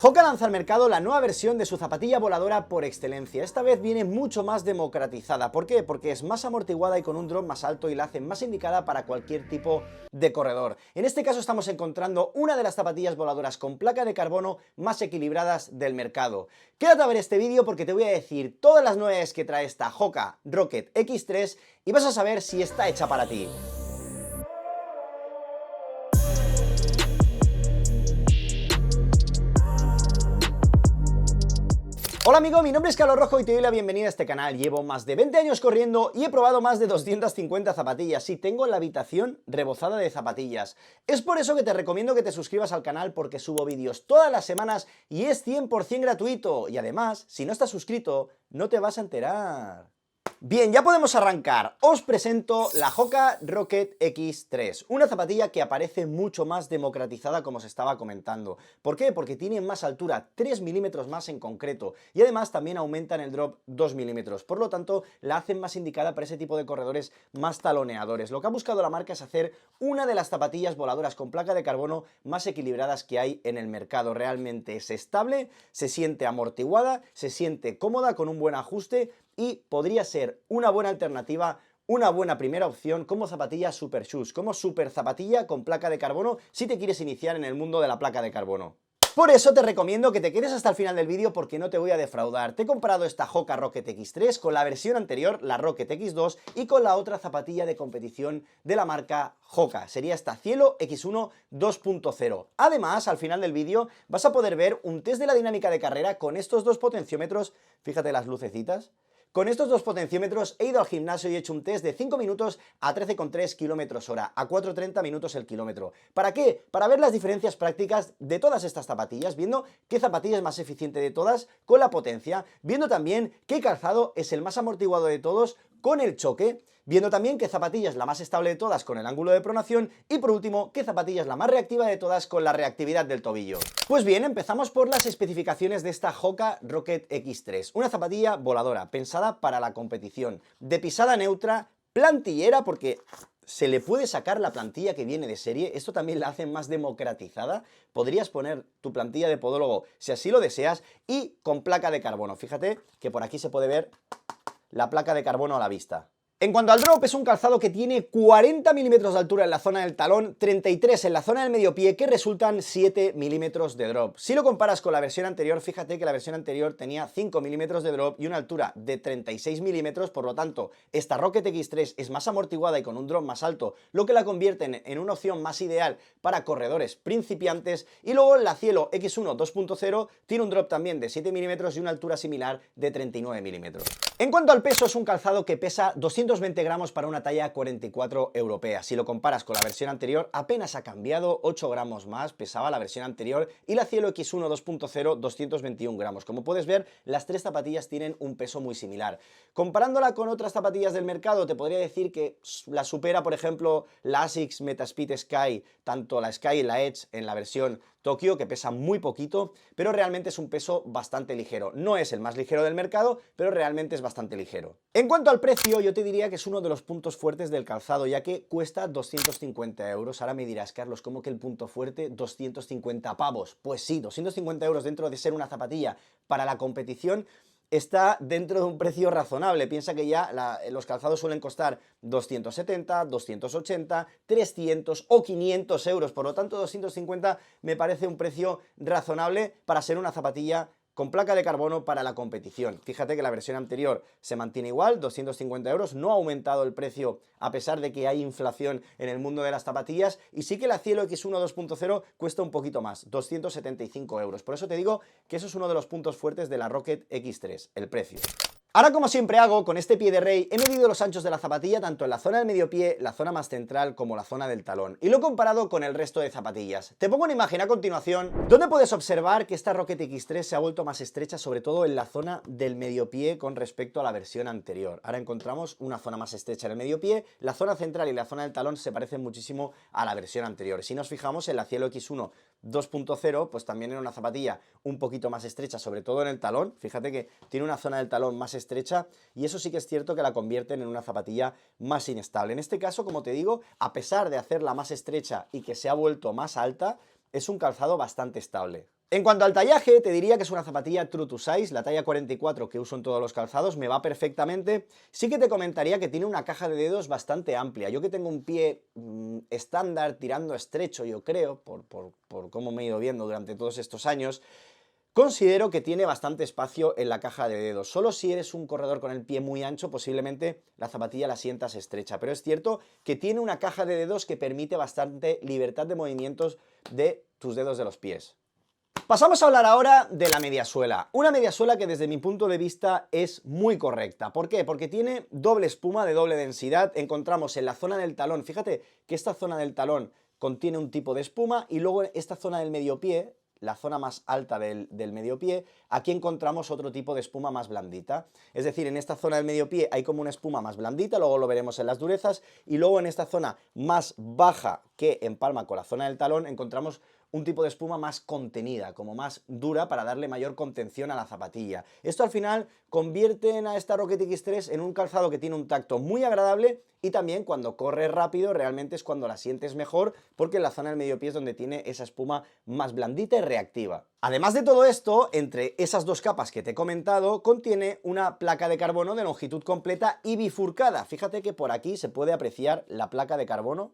Hoka lanza al mercado la nueva versión de su zapatilla voladora por excelencia. Esta vez viene mucho más democratizada. ¿Por qué? Porque es más amortiguada y con un drop más alto y la hace más indicada para cualquier tipo de corredor. En este caso estamos encontrando una de las zapatillas voladoras con placa de carbono más equilibradas del mercado. Quédate a ver este vídeo porque te voy a decir todas las novedades que trae esta Hoka Rocket X3 y vas a saber si está hecha para ti. Hola amigo, mi nombre es Carlos Rojo y te doy la bienvenida a este canal. Llevo más de 20 años corriendo y he probado más de 250 zapatillas y tengo la habitación rebozada de zapatillas. Es por eso que te recomiendo que te suscribas al canal porque subo vídeos todas las semanas y es 100% gratuito. Y además, si no estás suscrito, no te vas a enterar. Bien, ya podemos arrancar. Os presento la Hoka Rocket X3, una zapatilla que aparece mucho más democratizada como os estaba comentando. ¿Por qué? Porque tiene más altura, 3 milímetros más en concreto, y además también aumenta en el drop 2 milímetros, por lo tanto la hacen más indicada para ese tipo de corredores más taloneadores. Lo que ha buscado la marca es hacer una de las zapatillas voladoras con placa de carbono más equilibradas que hay en el mercado. Realmente es estable, se siente amortiguada, se siente cómoda con un buen ajuste y podría ser una buena alternativa, una buena primera opción como zapatilla super shoes, como super zapatilla con placa de carbono si te quieres iniciar en el mundo de la placa de carbono. Por eso te recomiendo que te quedes hasta el final del vídeo porque no te voy a defraudar. Te he comprado esta Hoka Rocket X3 con la versión anterior, la Rocket X2, y con la otra zapatilla de competición de la marca Hoka. Sería esta Cielo X1 2.0. Además, al final del vídeo vas a poder ver un test de la dinámica de carrera con estos dos potenciómetros. Fíjate las lucecitas. Con estos dos potenciómetros he ido al gimnasio y he hecho un test de 5 minutos a 13,3 km/h, a 4,30 minutos el kilómetro. ¿Para qué? Para ver las diferencias prácticas de todas estas zapatillas, viendo qué zapatilla es más eficiente de todas con la potencia, viendo también qué calzado es el más amortiguado de todos con el choque, viendo también qué zapatilla es la más estable de todas con el ángulo de pronación y por último qué zapatilla es la más reactiva de todas con la reactividad del tobillo. Pues bien, empezamos por las especificaciones de esta Hoka Rocket X3, una zapatilla voladora pensada para la competición, de pisada neutra, plantillera porque se le puede sacar la plantilla que viene de serie, esto también la hace más democratizada, podrías poner tu plantilla de podólogo si así lo deseas y con placa de carbono, fíjate que por aquí se puede ver la placa de carbono a la vista. En cuanto al drop, es un calzado que tiene 40 milímetros de altura en la zona del talón, 33 en la zona del medio pie, que resultan 7 milímetros de drop. Si lo comparas con la versión anterior, fíjate que la versión anterior tenía 5 milímetros de drop y una altura de 36 milímetros, por lo tanto, esta Rocket X3 es más amortiguada y con un drop más alto, lo que la convierte en una opción más ideal para corredores principiantes. Y luego la Cielo X1 2.0 tiene un drop también de 7 milímetros y una altura similar de 39 milímetros. En cuanto al peso, es un calzado que pesa 220 gramos para una talla 44 europea. Si lo comparas con la versión anterior, apenas ha cambiado, 8 gramos más pesaba la versión anterior y la Cielo X1 2.0 221 gramos. Como puedes ver, las tres zapatillas tienen un peso muy similar. Comparándola con otras zapatillas del mercado, te podría decir que la supera, por ejemplo, la Asics Metaspeed Sky, tanto la Sky y la Edge en la versión Tokio, que pesa muy poquito, pero realmente es un peso bastante ligero. No es el más ligero del mercado, pero realmente es bastante ligero. En cuanto al precio, yo te diría que es uno de los puntos fuertes del calzado, ya que cuesta 250 euros. Ahora me dirás, Carlos, ¿cómo que el punto fuerte? 250 pavos. Pues sí, 250 euros dentro de ser una zapatilla para la competición está dentro de un precio razonable. Piensa que ya los calzados suelen costar 270, 280, 300 o 500 euros. Por lo tanto, 250 me parece un precio razonable para ser una zapatilla con placa de carbono para la competición. Fíjate que la versión anterior se mantiene igual, 250 euros, no ha aumentado el precio a pesar de que hay inflación en el mundo de las zapatillas y sí que la Cielo X1 2.0 cuesta un poquito más, 275 euros. Por eso te digo que eso es uno de los puntos fuertes de la Rocket X3, el precio. Ahora, como siempre hago, con este pie de rey he medido los anchos de la zapatilla tanto en la zona del medio pie, la zona más central como la zona del talón y lo he comparado con el resto de zapatillas. Te pongo una imagen a continuación donde puedes observar que esta Rocket X3 se ha vuelto más estrecha, sobre todo en la zona del medio pie con respecto a la versión anterior. Ahora encontramos una zona más estrecha en el medio pie, la zona central y la zona del talón se parecen muchísimo a la versión anterior. Si nos fijamos en la Cielo X1 2.0, pues también era una zapatilla un poquito más estrecha, sobre todo en el talón. Fíjate que tiene una zona del talón más estrecha y eso sí que es cierto que la convierten en una zapatilla más inestable. En este caso, como te digo, a pesar de hacerla más estrecha y que se ha vuelto más alta, es un calzado bastante estable. En cuanto al tallaje, te diría que es una zapatilla true to size, la talla 44 que uso en todos los calzados, me va perfectamente. Sí que te comentaría que tiene una caja de dedos bastante amplia. Yo que tengo un pie estándar, tirando estrecho, yo creo, por cómo me he ido viendo durante todos estos años, considero que tiene bastante espacio en la caja de dedos. Solo si eres un corredor con el pie muy ancho, posiblemente la zapatilla la sientas estrecha. Pero es cierto que tiene una caja de dedos que permite bastante libertad de movimientos de tus dedos de los pies. Pasamos a hablar ahora de la mediasuela. Una mediasuela que desde mi punto de vista es muy correcta. ¿Por qué? Porque tiene doble espuma de doble densidad. Encontramos en la zona del talón, fíjate que esta zona del talón contiene un tipo de espuma y luego esta zona del medio pie, la zona más alta del medio pie, aquí encontramos otro tipo de espuma más blandita. Es decir, en esta zona del medio pie hay como una espuma más blandita, luego lo veremos en las durezas, y luego en esta zona más baja que empalma con la zona del talón encontramos un tipo de espuma más contenida, como más dura para darle mayor contención a la zapatilla. Esto al final convierte a esta Rocket X3 en un calzado que tiene un tacto muy agradable y también cuando corres rápido realmente es cuando la sientes mejor porque en la zona del medio pie es donde tiene esa espuma más blandita y reactiva. Además de todo esto, entre esas dos capas que te he comentado, contiene una placa de carbono de longitud completa y bifurcada. Fíjate que por aquí se puede apreciar la placa de carbono.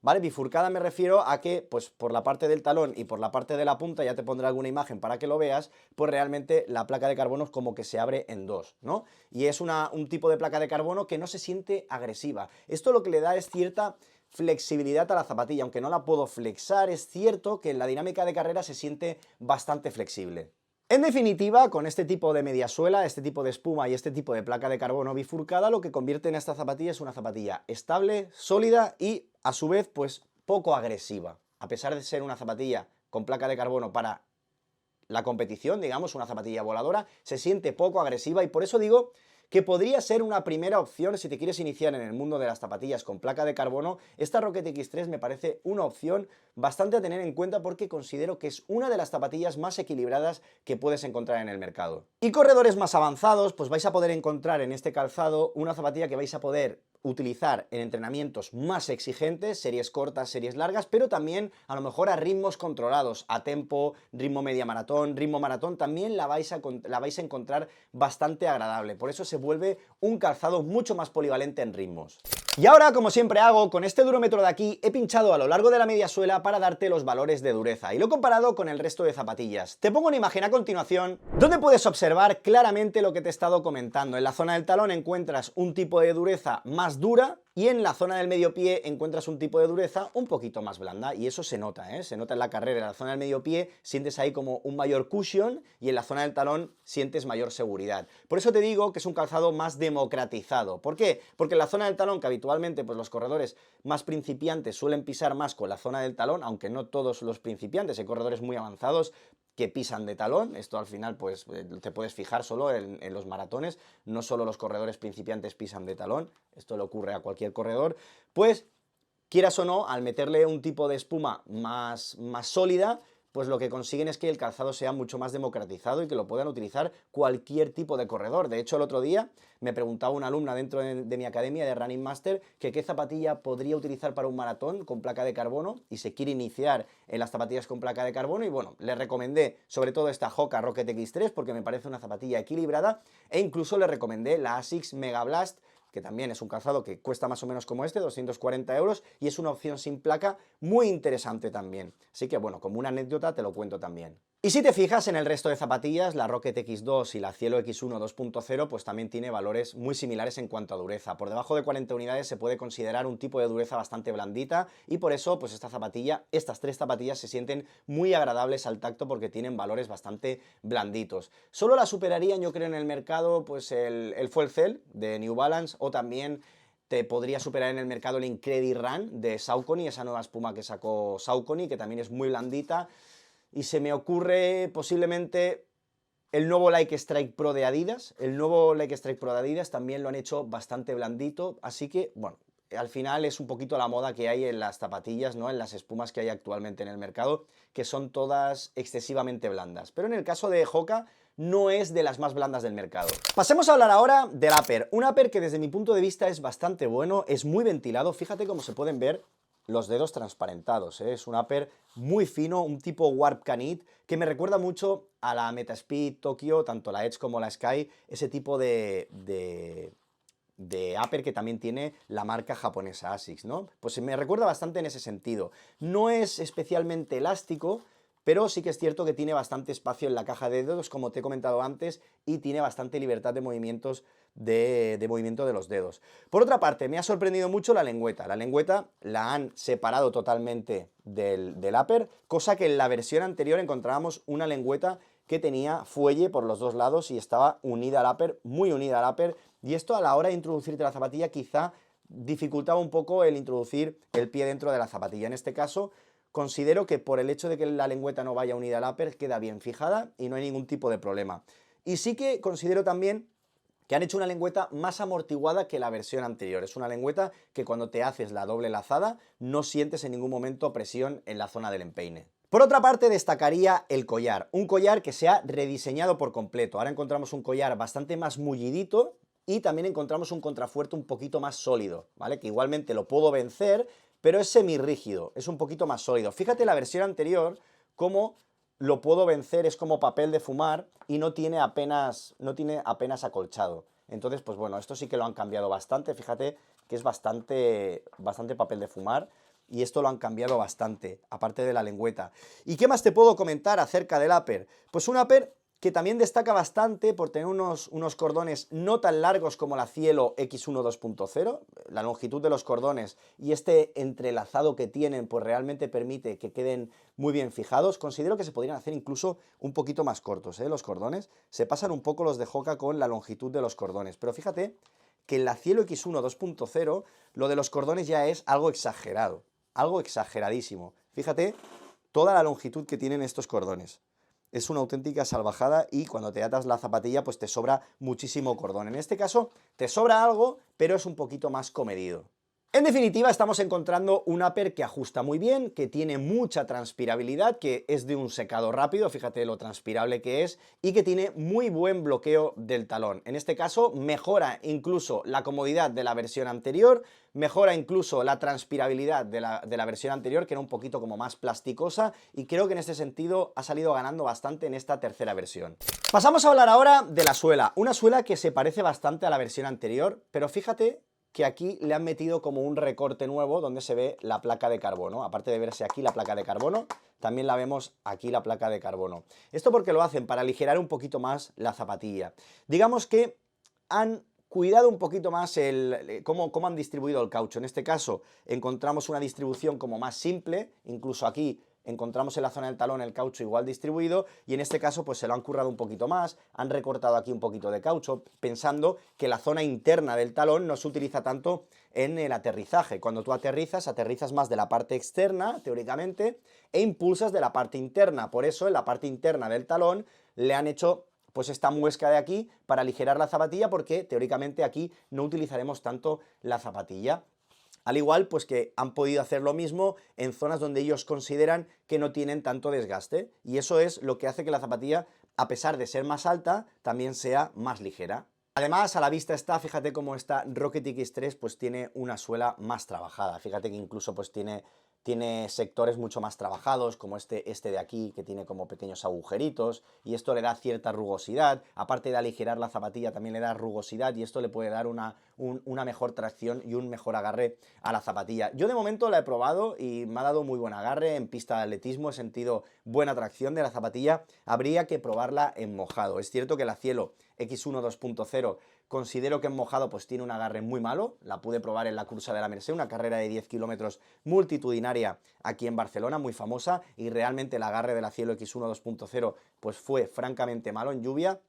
¿Vale? Bifurcada me refiero a que, pues por la parte del talón y por la parte de la punta, ya te pondré alguna imagen para que lo veas, pues realmente la placa de carbono es como que se abre en dos, ¿no? Y es un tipo de placa de carbono que no se siente agresiva. Esto lo que le da es cierta flexibilidad a la zapatilla, aunque no la puedo flexar, es cierto que en la dinámica de carrera se siente bastante flexible. En definitiva, con este tipo de mediasuela, este tipo de espuma y este tipo de placa de carbono bifurcada, lo que convierte en esta zapatilla es una zapatilla estable, sólida y, a su vez, pues poco agresiva. A pesar de ser una zapatilla con placa de carbono para la competición, digamos, una zapatilla voladora, se siente poco agresiva y por eso digo que podría ser una primera opción si te quieres iniciar en el mundo de las zapatillas con placa de carbono. Esta Rocket X3 me parece una opción bastante a tener en cuenta porque considero que es una de las zapatillas más equilibradas que puedes encontrar en el mercado. Y corredores más avanzados, pues vais a poder encontrar en este calzado una zapatilla que vais a poder utilizar en entrenamientos más exigentes, series cortas, series largas, pero también a lo mejor a ritmos controlados, a tempo, ritmo media maratón, ritmo maratón, también la vais a encontrar bastante agradable. Por eso se vuelve un calzado mucho más polivalente en ritmos. Y ahora, como siempre hago, con este durómetro de aquí he pinchado a lo largo de la mediasuela para darte los valores de dureza y lo he comparado con el resto de zapatillas. Te pongo una imagen a continuación donde puedes observar claramente lo que te he estado comentando. En la zona del talón encuentras un tipo de dureza más dura y en la zona del medio pie encuentras un tipo de dureza un poquito más blanda y eso se nota, ¿eh? Se nota en la carrera. En la zona del medio pie sientes ahí como un mayor cushion y en la zona del talón sientes mayor seguridad. Por eso te digo que es un calzado más democratizado. ¿Por qué? Porque en la zona del talón, que habitualmente pues los corredores más principiantes suelen pisar más con la zona del talón, aunque no todos los principiantes, hay corredores muy avanzados que pisan de talón. Esto al final pues te puedes fijar solo en los maratones, no solo los corredores principiantes pisan de talón, esto le ocurre a cualquier corredor, pues quieras o no, al meterle un tipo de espuma más sólida, pues lo que consiguen es que el calzado sea mucho más democratizado y que lo puedan utilizar cualquier tipo de corredor. De hecho, el otro día me preguntaba una alumna dentro de mi academia de Running Master que qué zapatilla podría utilizar para un maratón con placa de carbono y se quiere iniciar en las zapatillas con placa de carbono y bueno, le recomendé sobre todo esta Hoka Rocket X3 porque me parece una zapatilla equilibrada e incluso le recomendé la ASICS Mega Blast, que también es un calzado que cuesta más o menos como este, 240 euros, y es una opción sin placa muy interesante también. Así que bueno, como una anécdota te lo cuento también. Y si te fijas en el resto de zapatillas, la Rocket X2 y la Cielo X1 2.0 pues también tiene valores muy similares en cuanto a dureza. Por debajo de 40 unidades se puede considerar un tipo de dureza bastante blandita y por eso pues estas tres zapatillas se sienten muy agradables al tacto porque tienen valores bastante blanditos. Solo la superarían yo creo en el mercado pues el Fuel Cell de New Balance o también te podría superar en el mercado el Incredi Run de Saucony, esa nueva espuma que sacó Saucony que también es muy blandita. Y se me ocurre posiblemente el nuevo Like Strike Pro de Adidas. El nuevo Like Strike Pro de Adidas también lo han hecho bastante blandito. Así que, bueno, al final es un poquito la moda que hay en las zapatillas, ¿no? En las espumas que hay actualmente en el mercado, que son todas excesivamente blandas. Pero en el caso de Hoka no es de las más blandas del mercado. Pasemos a hablar ahora del upper. Un upper que desde mi punto de vista es bastante bueno, es muy ventilado. Fíjate cómo se pueden ver los dedos transparentados, ¿eh? Es un upper muy fino, un tipo Warp Canid, que me recuerda mucho a la Metaspeed Tokyo, tanto la Edge como la Sky, ese tipo de upper que también tiene la marca japonesa ASICS, ¿no? Pues me recuerda bastante en ese sentido. No es especialmente elástico, pero sí que es cierto que tiene bastante espacio en la caja de dedos, como te he comentado antes, y tiene bastante libertad de movimientos de movimiento de los dedos. Por otra parte, me ha sorprendido mucho la lengüeta. La lengüeta la han separado totalmente del upper, cosa que en la versión anterior encontrábamos una lengüeta que tenía fuelle por los dos lados y estaba unida al upper, muy unida al upper, y esto a la hora de introducirte la zapatilla quizá dificultaba un poco el introducir el pie dentro de la zapatilla. En este caso, considero que por el hecho de que la lengüeta no vaya unida al upper, queda bien fijada y no hay ningún tipo de problema. Y sí que considero también que han hecho una lengüeta más amortiguada que la versión anterior. Es una lengüeta que cuando te haces la doble lazada no sientes en ningún momento presión en la zona del empeine. Por otra parte, destacaría el collar, un collar que se ha rediseñado por completo. Ahora encontramos un collar bastante más mullidito y también encontramos un contrafuerte un poquito más sólido, ¿vale? Que igualmente lo puedo vencer, pero es semirrígido, es un poquito más sólido. Fíjate la versión anterior, cómo lo puedo vencer, es como papel de fumar y no tiene apenas acolchado. Entonces, pues bueno, esto sí que lo han cambiado bastante, fíjate que es bastante papel de fumar y esto lo han cambiado bastante, aparte de la lengüeta. ¿Y qué más te puedo comentar acerca del upper? Pues un upper que también destaca bastante por tener unos cordones no tan largos como la Cielo X1 2.0, la longitud de los cordones y este entrelazado que tienen pues realmente permite que queden muy bien fijados. Considero que se podrían hacer incluso un poquito más cortos, los cordones, se pasan un poco los de Hoka con la longitud de los cordones, pero fíjate que en la Cielo X1 2.0 lo de los cordones ya es algo exagerado, algo exageradísimo. Fíjate toda la longitud que tienen estos cordones. Es una auténtica salvajada y cuando te atas la zapatilla pues te sobra muchísimo cordón. En este caso te sobra algo, pero es un poquito más comedido. En definitiva, estamos encontrando un upper que ajusta muy bien, que tiene mucha transpirabilidad, que es de un secado rápido, fíjate lo transpirable que es, y que tiene muy buen bloqueo del talón. En este caso, mejora incluso la comodidad de la versión anterior, mejora incluso la transpirabilidad de la versión anterior, que era un poquito como más plasticosa, y creo que en este sentido ha salido ganando bastante en esta tercera versión. Pasamos a hablar ahora de la suela, una suela que se parece bastante a la versión anterior, pero fíjate que aquí le han metido como un recorte nuevo donde se ve la placa de carbono. Aparte de verse aquí la placa de carbono, también la vemos aquí la placa de carbono. Esto porque lo hacen para aligerar un poquito más la zapatilla. Digamos que han cuidado un poquito más cómo han distribuido el caucho. En este caso encontramos una distribución como más simple, incluso aquí encontramos en la zona del talón el caucho igual distribuido y en este caso pues se lo han currado un poquito más, han recortado aquí un poquito de caucho pensando que la zona interna del talón no se utiliza tanto en el aterrizaje. Cuando tú aterrizas más de la parte externa, teóricamente, e impulsas de la parte interna. Por eso en la parte interna del talón le han hecho pues esta muesca de aquí para aligerar la zapatilla porque teóricamente aquí no utilizaremos tanto la zapatilla. Al igual, pues que han podido hacer lo mismo en zonas donde ellos consideran que no tienen tanto desgaste. Y eso es lo que hace que la zapatilla, a pesar de ser más alta, también sea más ligera. Además, a la vista está, fíjate cómo esta Rocket X3 pues tiene una suela más trabajada. Fíjate que incluso pues tiene sectores mucho más trabajados, como este de aquí, que tiene como pequeños agujeritos, y esto le da cierta rugosidad. Aparte de aligerar la zapatilla, también le da rugosidad, y esto le puede dar una mejor tracción y un mejor agarre a la zapatilla. Yo de momento la he probado y me ha dado muy buen agarre en pista de atletismo, he sentido buena tracción de la zapatilla. Habría que probarla en mojado. Es cierto que la Cielo X1 2.0 considero que en mojado pues tiene un agarre muy malo, la pude probar en la cursa de la Mercè, una carrera de 10 kilómetros multitudinaria aquí en Barcelona, muy famosa, y realmente el agarre de la Cielo X1 2.0 pues fue francamente malo en lluvia.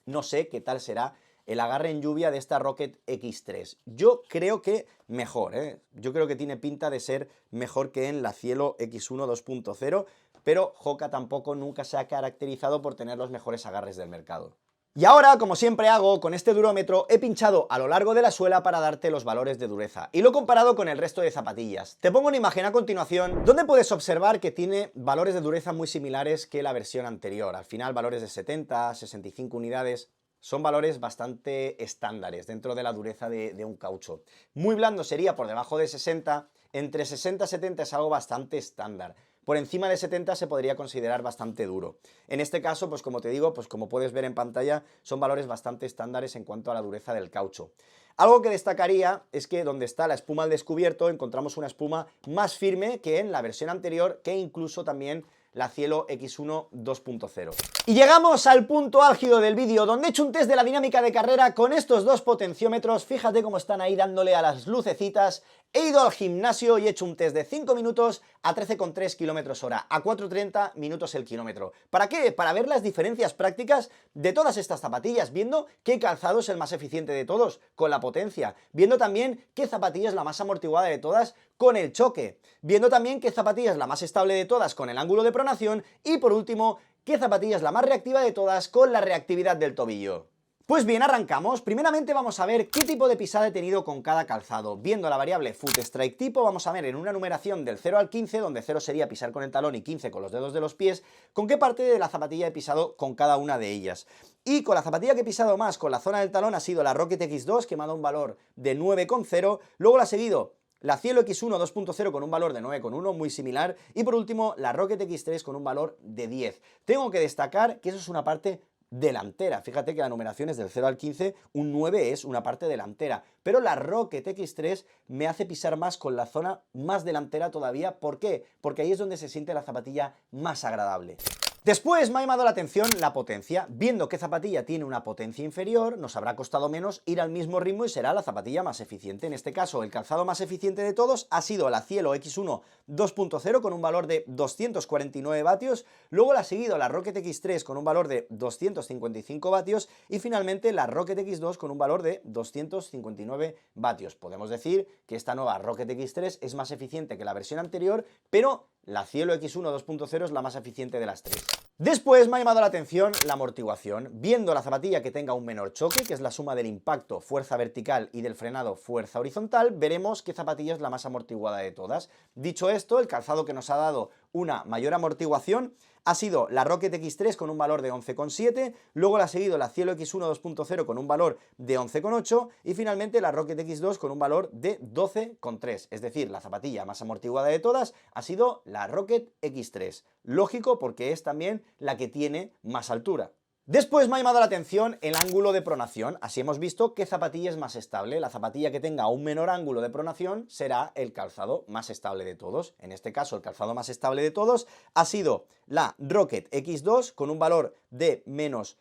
No sé qué tal será el agarre en lluvia de esta Rocket X3. Yo creo que mejor, yo creo que tiene pinta de ser mejor que en la Cielo X1 2.0, pero Hoka tampoco nunca se ha caracterizado por tener los mejores agarres del mercado. Y ahora, como siempre hago, con este durómetro he pinchado a lo largo de la suela para darte los valores de dureza y lo he comparado con el resto de zapatillas. Te pongo una imagen a continuación donde puedes observar que tiene valores de dureza muy similares que la versión anterior. Al final valores de 70, 65 unidades. Son valores bastante estándares dentro de la dureza de un caucho. Muy blando sería por debajo de 60 entre 60 y 70 es algo bastante estándar. Por encima de 70 se podría considerar bastante duro. En este caso, pues como te digo, pues como puedes ver en pantalla, son valores bastante estándares en cuanto a la dureza del caucho. Algo que destacaría es que donde está la espuma al descubierto encontramos una espuma más firme que en la versión anterior, que incluso también la Cielo X1 2.0. Y llegamos al punto álgido del vídeo, donde he hecho un test de la dinámica de carrera con estos dos potenciómetros. Fíjate cómo están ahí dándole a las lucecitas. He ido al gimnasio y he hecho un test de 5 minutos a 13,3 km/h, a 4,30 minutos el kilómetro. ¿Para qué? Para ver las diferencias prácticas de todas estas zapatillas, viendo qué calzado es el más eficiente de todos, con la potencia, viendo también qué zapatilla es la más amortiguada de todas, con el choque, viendo también qué zapatilla es la más estable de todas, con el ángulo de pronación, y por último, qué zapatilla es la más reactiva de todas, con la reactividad del tobillo. Pues bien, arrancamos. Primeramente vamos a ver qué tipo de pisada he tenido con cada calzado. Viendo la variable Foot Strike tipo, vamos a ver en una numeración del 0 al 15, donde 0 sería pisar con el talón y 15 con los dedos de los pies, con qué parte de la zapatilla he pisado con cada una de ellas. Y con la zapatilla que he pisado más con la zona del talón ha sido la Rocket X2, que me ha dado un valor de 9,0, luego la ha seguido la Cielo X1 2.0 con un valor de 9,1, muy similar, y por último la Rocket X3 con un valor de 10. Tengo que destacar que eso es una parte delantera. Fíjate que la numeración es del 0 al 15, un 9 es una parte delantera, pero la Rocket X3 me hace pisar más con la zona más delantera todavía. ¿Por qué? Porque ahí es donde se siente la zapatilla más agradable. Después me ha llamado la atención la potencia. Viendo qué zapatilla tiene una potencia inferior, nos habrá costado menos ir al mismo ritmo y será la zapatilla más eficiente. En este caso, el calzado más eficiente de todos ha sido la Cielo X1 2.0 con un valor de 249 vatios, luego la ha seguido la Rocket X3 con un valor de 255 vatios y finalmente la Rocket X2 con un valor de 259 vatios. Podemos decir que esta nueva Rocket X3 es más eficiente que la versión anterior, pero la Cielo X1 2.0 es la más eficiente de las tres. Después me ha llamado la atención la amortiguación. Viendo la zapatilla que tenga un menor choque, que es la suma del impacto, fuerza vertical, y del frenado, fuerza horizontal, veremos qué zapatilla es la más amortiguada de todas. Dicho esto, el calzado que nos ha dado una mayor amortiguación ha sido la Rocket X3 con un valor de 11,7, luego la ha seguido la Cielo X1 2.0 con un valor de 11,8 y finalmente la Rocket X2 con un valor de 12,3. Es decir, la zapatilla más amortiguada de todas ha sido la Rocket X3. Lógico, porque es también la que tiene más altura. Después me ha llamado la atención el ángulo de pronación. Así hemos visto qué zapatilla es más estable. La zapatilla que tenga un menor ángulo de pronación será el calzado más estable de todos. En este caso, el calzado más estable de todos ha sido la Rocket X2 con un valor de menos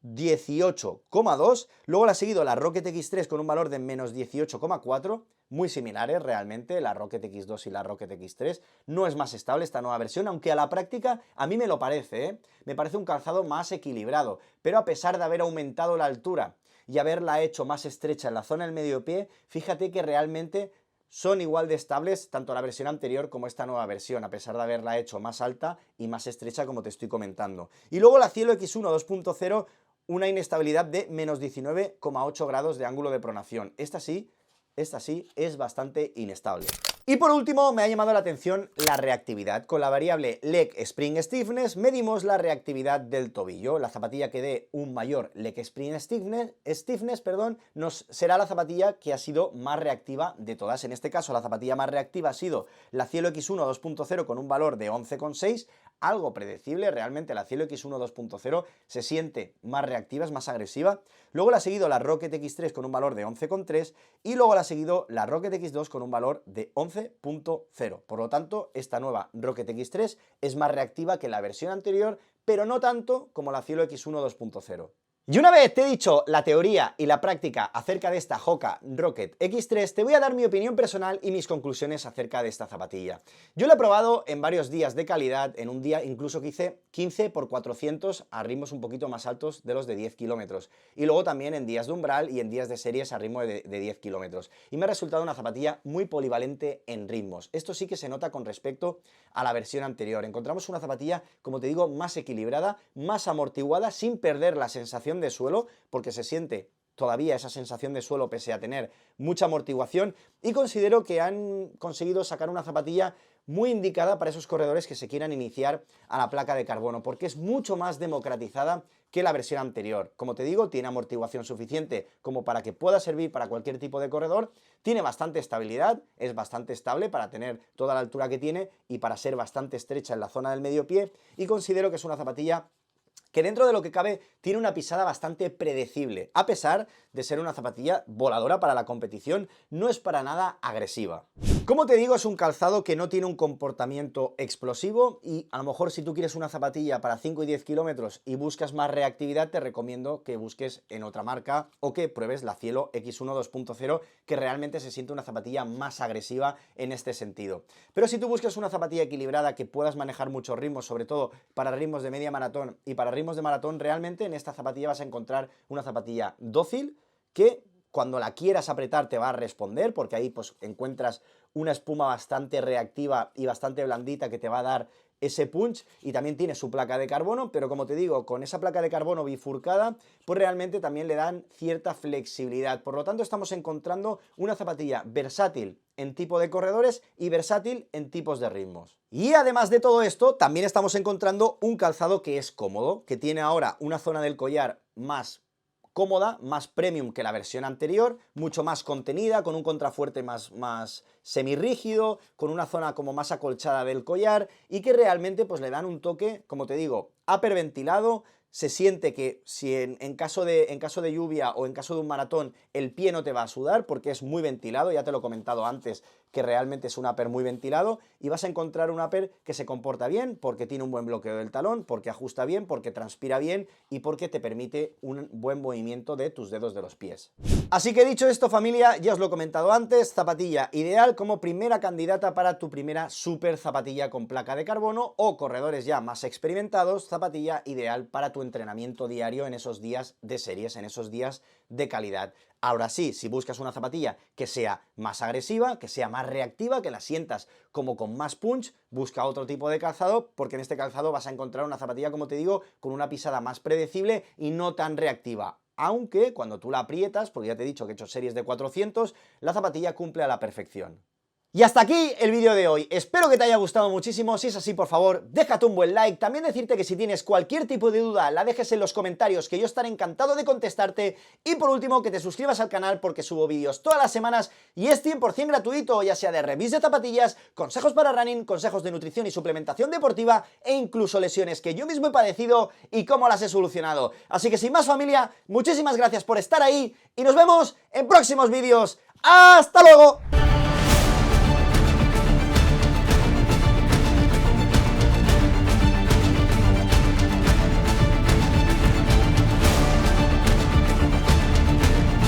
18,2, luego la ha seguido la Rocket X3 con un valor de menos 18,4, muy similares realmente, la Rocket X2 y la Rocket X3. No es más estable esta nueva versión, aunque a la práctica a mí me lo parece, ¿eh? Me parece un calzado más equilibrado, pero a pesar de haber aumentado la altura y haberla hecho más estrecha en la zona del medio pie, fíjate que realmente son igual de estables tanto la versión anterior como esta nueva versión, a pesar de haberla hecho más alta y más estrecha, como te estoy comentando. Y luego la Cielo X1 2.0, una inestabilidad de menos 19,8 grados de ángulo de pronación. Esta sí es bastante inestable. Y por último me ha llamado la atención la reactividad. Con la variable Leg Spring Stiffness medimos la reactividad del tobillo. La zapatilla que dé un mayor Leg Spring Stiffness, será la zapatilla que ha sido más reactiva de todas. En este caso la zapatilla más reactiva ha sido la Cielo X1 2.0 con un valor de 11,6, algo predecible. Realmente la Cielo X1 2.0 se siente más reactiva, es más agresiva. Luego la ha seguido la Rocket X3 con un valor de 11,3 y luego la ha seguido la Rocket X2 con un valor de 11,0. Por lo tanto, esta nueva Rocket X3 es más reactiva que la versión anterior, pero no tanto como la Cielo X1 2.0. Y una vez te he dicho la teoría y la práctica acerca de esta Hoka Rocket X3, te voy a dar mi opinión personal y mis conclusiones acerca de esta zapatilla. Yo la he probado en varios días de calidad, en un día incluso que hice 15 por 400 a ritmos un poquito más altos de los de 10 kilómetros. Y luego también en días de umbral y en días de series a ritmo de 10 kilómetros. Y me ha resultado una zapatilla muy polivalente en ritmos. Esto sí que se nota con respecto a la versión anterior. Encontramos una zapatilla, como te digo, más equilibrada, más amortiguada, sin perder la sensación de suelo, porque se siente todavía esa sensación de suelo pese a tener mucha amortiguación, y considero que han conseguido sacar una zapatilla muy indicada para esos corredores que se quieran iniciar a la placa de carbono, porque es mucho más democratizada que la versión anterior. Como te digo, tiene amortiguación suficiente como para que pueda servir para cualquier tipo de corredor, tiene bastante estabilidad, es bastante estable para tener toda la altura que tiene y para ser bastante estrecha en la zona del medio pie, y considero que es una zapatilla que dentro de lo que cabe tiene una pisada bastante predecible, a pesar de ser una zapatilla voladora para la competición, no es para nada agresiva. Como te digo, es un calzado que no tiene un comportamiento explosivo y a lo mejor si tú quieres una zapatilla para 5 y 10 kilómetros y buscas más reactividad, te recomiendo que busques en otra marca o que pruebes la Cielo X1 2.0, que realmente se siente una zapatilla más agresiva en este sentido. Pero si tú buscas una zapatilla equilibrada que puedas manejar muchos ritmos, sobre todo para ritmos de media maratón y para ritmos de maratón, realmente en esta zapatilla vas a encontrar una zapatilla dócil que cuando la quieras apretar te va a responder, porque ahí pues encuentras una espuma bastante reactiva y bastante blandita que te va a dar ese punch, y también tiene su placa de carbono, pero como te digo, con esa placa de carbono bifurcada, pues realmente también le dan cierta flexibilidad. Por lo tanto, estamos encontrando una zapatilla versátil en tipo de corredores y versátil en tipos de ritmos. Y además de todo esto, también estamos encontrando un calzado que es cómodo, que tiene ahora una zona del collar más cómoda, más premium que la versión anterior, mucho más contenida, con un contrafuerte más semirrígido, con una zona como más acolchada del collar y que realmente pues le dan un toque, como te digo, hiperventilado. Se siente que si en caso de lluvia o en caso de un maratón el pie no te va a sudar porque es muy ventilado, ya te lo he comentado antes que realmente es un upper muy ventilado, y vas a encontrar un upper que se comporta bien porque tiene un buen bloqueo del talón, porque ajusta bien, porque transpira bien y porque te permite un buen movimiento de tus dedos de los pies. Así que dicho esto, familia, ya os lo he comentado antes, zapatilla ideal como primera candidata para tu primera super zapatilla con placa de carbono, o corredores ya más experimentados, zapatilla ideal para tu entrenamiento diario en esos días de series, en esos días de calidad. Ahora sí, si buscas una zapatilla que sea más agresiva, que sea más reactiva, que la sientas como con más punch, busca otro tipo de calzado, porque en este calzado vas a encontrar una zapatilla, como te digo, con una pisada más predecible y no tan reactiva. Aunque cuando tú la aprietas, porque ya te he dicho que he hecho series de 400, la zapatilla cumple a la perfección. Y hasta aquí el vídeo de hoy, espero que te haya gustado muchísimo. Si es así, por favor, déjate un buen like. También decirte que si tienes cualquier tipo de duda, la dejes en los comentarios, que yo estaré encantado de contestarte. Y por último, que te suscribas al canal porque subo vídeos todas las semanas y es 100% gratuito, ya sea de reviews de zapatillas, consejos para running, consejos de nutrición y suplementación deportiva e incluso lesiones que yo mismo he padecido y cómo las he solucionado. Así que sin más, familia, muchísimas gracias por estar ahí y nos vemos en próximos vídeos. ¡Hasta luego!